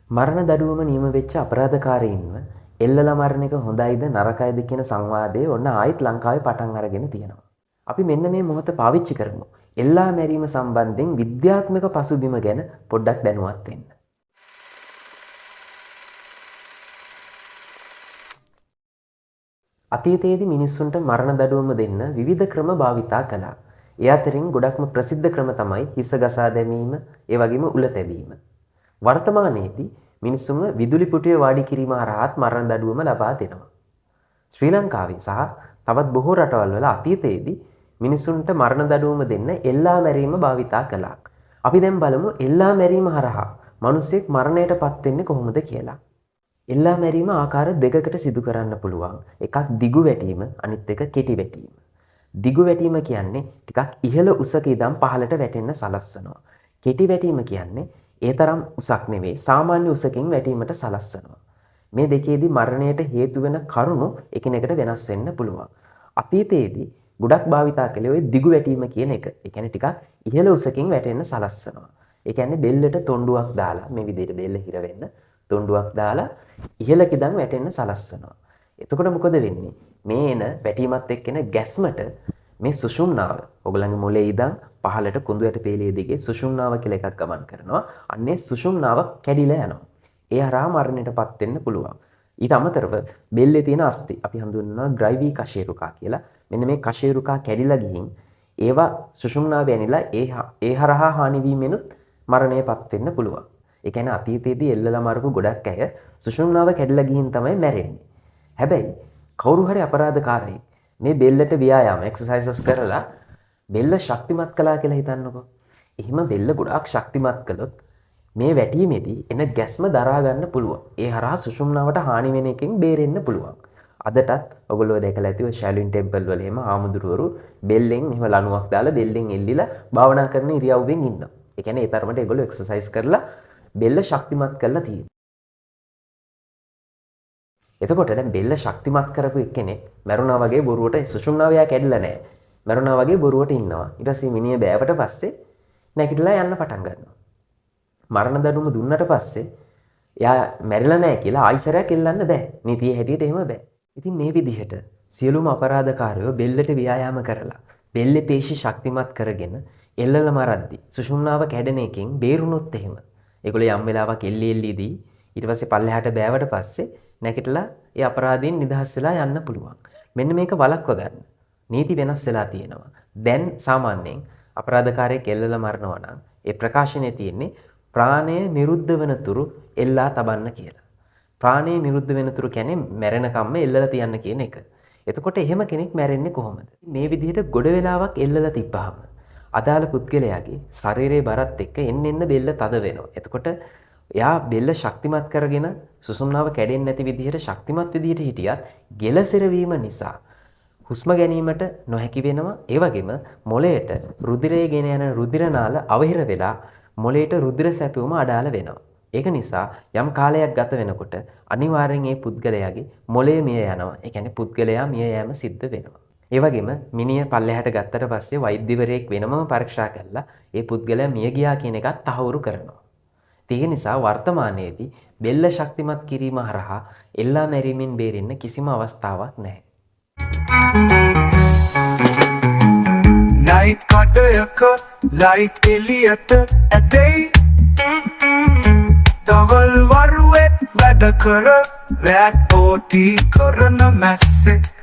මරණ දඩුවම නියම වෙච්ච අපරාධකාරයින්ව එල්ලලා මරණ එක හොඳයිද නරකයිද කියන සංවාදය ඔන්න ආයෙත් ලංකාවේ පටන් අරගෙන තියෙනවා. අපි මෙන්න මේ මොහොත පාවිච්චි කරමු. එල්ලා මැරීම සම්බන්ධයෙන් විද්‍යාත්මක පසුබිම ගැන පොඩ්ඩක් දැනුවත් වෙන්න. අතීතයේදී මිනිස්සුන්ට මරණ දඩුවම දෙන්න විවිධ ක්‍රම භාවිතා කළා. ඒ අතරින් ගොඩක්ම ප්‍රසිද්ධ ක්‍රම තමයි හිස ගසා දැමීම, ඒ වගේම උල තැබීම. වර්තමානයේදී මිනිස්සුන්ව විදුලි පුටුවේ වාඩි කිරීම හරහාත් මරණ දඩුවම ලබා දෙනවා. ශ්‍රී ලංකාවේ සහ තවත් බොහෝ රටවල් වල අතීතයේදී මිනිසුන්ට මරණ දඩුවම දෙන්න එල්ලා මැරීම භාවිතා කළා. අපි දැන් බලමු එල්ලා මැරීම හරහා මිනිසෙක් මරණයට පත් වෙන්නේ කොහොමද කියලා. එල්ලා මැරීම ආකාර දෙකකට සිදු කරන්න පුළුවන්. එකක් දිගු වැටීම, අනිත් එක කෙටි වැටීම. දිගු වැටීම කියන්නේ ටිකක් ඉහළ උසක ඉඳන් පහළට වැටෙන්න සලස්වනවා. කෙටි වැටීම කියන්නේ ඒ තරම් උසක් නෙවෙයි, සාමාන්‍ය උසකින් වැටීමට සලස්වනවා. මේ දෙකේදී මරණයට හේතු වෙන කරුණු එකිනෙකට වෙනස් වෙන්න පුළුවන්. අතීතයේදී ගොඩක් භාවිතා කළේ ওই දිගු වැටීම කියන එක. ඒ කියන්නේ ටිකක් ඉහළ උසකින් වැටෙන්න සලස්වනවා. ඒ කියන්නේ බෙල්ලට තොණ්ඩුවක් දාලා මේ විදිහට බෙල්ල හිර වෙන්න තොණ්ඩුවක් දාලා ඉහළක ඉඳන් වැටෙන්න සලස්වනවා. එතකොට මොකද වෙන්නේ? මේ එන වැටීමත් එක්කෙන ගැස්මට මේ සුෂුම්නාව, ඔයගලගේ මොලේ ඉඳන් පහළට කුඳු යට පේලිය දිගේ සුෂුම්නාව කියලා එකක් ගමන් කරනවා. අන්නේ සුෂුම්නාව කැඩිලා යනවා. ඒ හරහා මරණයටපත් වෙන්න පුළුවන්. ඊට අමතරව බෙල්ලේ තියෙන අස්ථි අපි හඳුන්වනවා ග්‍රයිවී කශේරුකා කියලා. මෙන්න මේ කශේරුකා කැඩිලා ගිහින් ඒවා සුෂුම්නාව ඇනිලා ඒ හරහා හානි වීමෙනුත් මරණයටපත් වෙන්න පුළුවන්. ඒ කියන්නේ අතීතයේදී එල්ලලා මරපු ගොඩක් අය සුෂුම්නාව කැඩිලා ගිහින් තමයි මැරෙන්නේ. හැබැයි කවුරු හරි අපරාධකාරයෙක් මේ බෙල්ලට ව්‍යායාම එක්සර්සයිසස් කරලා බෙල්ල ශක්තිමත් කළා කියලා හිතන්නකෝ. එහෙම බෙල්ල ගොඩාක් ශක්තිමත් කළොත් මේ වැටීමේදී එන ගැස්ම දරා ගන්න පුළුවන්. ඒ හරහා සුෂුම්නාවට හානි වෙන එකෙන් බේරෙන්න පුළුවන්. අදටත් ඔයගොල්ලෝ දැකලා ඇති ඔය ශැලුයින් ටෙම්පල් වල එහෙම ආමුදුරවරු බෙල්ලෙන් එහෙම ලණුවක් දාලා බෙල්ලෙන් එල්ලිලා භාවනා කරන ඉරියව්වෙන් ඉන්නවා. ඒ කියන්නේ ඒ තරමට ඒගොල්ලෝ එක්සර්සයිස් කරලා බෙල්ල ශක්තිමත් කරලා තියෙනවා. එතකොට දැන් බෙල්ල ශක්තිමත් කරපු එක්කෙනෙක් මරුණා වගේ බොරුවට සුෂුම්නාව යා කැඩිලා නැහැ. මරුණා වගේ බොරුවට ඉන්නවා. ඊට පස්සේ මිනිහ බෑවට පස්සේ නැගිටලා යන්න පටන් ගන්නවා. මරණ දඩුවම දුන්නට පස්සේ එයා මැරිලා නැහැ කියලා ආයිසරයක් එල්ලන්න බෑ. නීතියේ හැටියට එහෙම බෑ. ඉතින් මේ විදිහට සියලුම අපරාධකාරයෝ බෙල්ලට ව්‍යායාම කරලා බෙල්ලේ පේශි ශක්තිමත් කරගෙන එල්ලලා මරද්දි සුෂුම්නාව කැඩෙන එකෙන් බේරුණොත් එහෙම ඒගොල්ලෝ යම් වෙලාවක් එල්ලීදී ඊට පස්සේ පල්ලෙහාට බෑවට පස්සේ නැගිටලා ඒ අපරාධයෙන් නිදහස් වෙලා යන්න පුළුවන්. මෙන්න මේක වළක්ව ගන්න. නීති වෙනස් වෙලා තියෙනවා. දැන් සාමාන්‍යයෙන් අපරාධකාරයෙක් එල්ලලා මරනවා නම් ඒ ප්‍රකාශනයේ තියෙන්නේ ප්‍රාණය නිරුද්ධ වෙන තුරු එල්ලා තබන්න කියලා. ප්‍රාණය නිරුද්ධ වෙන තුරු කියන්නේ මැරෙනකම්ම එල්ලලා තියන්න කියන එක. එතකොට එහෙම කෙනෙක් මැරෙන්නේ කොහොමද? මේ විදිහට ගොඩ වෙලාවක් එල්ලලා තිබ්බහම අදාළ පුද්ගලයාගේ ශරීරයේ බරත් එක්ක එන්න බෙල්ල තද වෙනවා. එතකොට එයා බෙල්ල ශක්තිමත් කරගෙන සුසුම්නාව කැඩෙන්නේ නැති විදිහට ශක්තිමත් විදිහට හිටියත් ගෙලසිරවීම නිසා හුස්ම ගැනීමට නොහැකි වෙනවා. ඒ වගේම මොළයට රුධිරය ගෙන යන රුධිර නාල අවහිර වෙලා මොළයට රුධිර සැපයුම අඩාල වෙනවා. ඒක නිසා යම් කාලයක් ගත වෙනකොට අනිවාර්යෙන් මේ පුද්ගලයාගේ මොළය මිය යනවා. ඒ කියන්නේ පුද්ගලයා මිය යෑම සිද්ධ වෙනවා. ඒ වගේම මිනිහ පල්ලෙහාට ගත්තට පස්සේ වෛද්‍යවරයෙක් වෙනමම පරීක්ෂා කරලා ඒ පුද්ගලයා මිය ගියා කියන එකත් තහවුරු කරනවා. ඒ නිසා වර්තමානයේදී බෙල්ල ශක්තිමත් කිරීම හරහා එල්ලා මැරීමෙන් බේරෙන්න කිසිම අවස්ථාවක් නැහැ. Night කඩයක light එළියට ඇතේ දවල් වරුවේ වැඩ කර රැට් ඕටි කරන මැස්සේ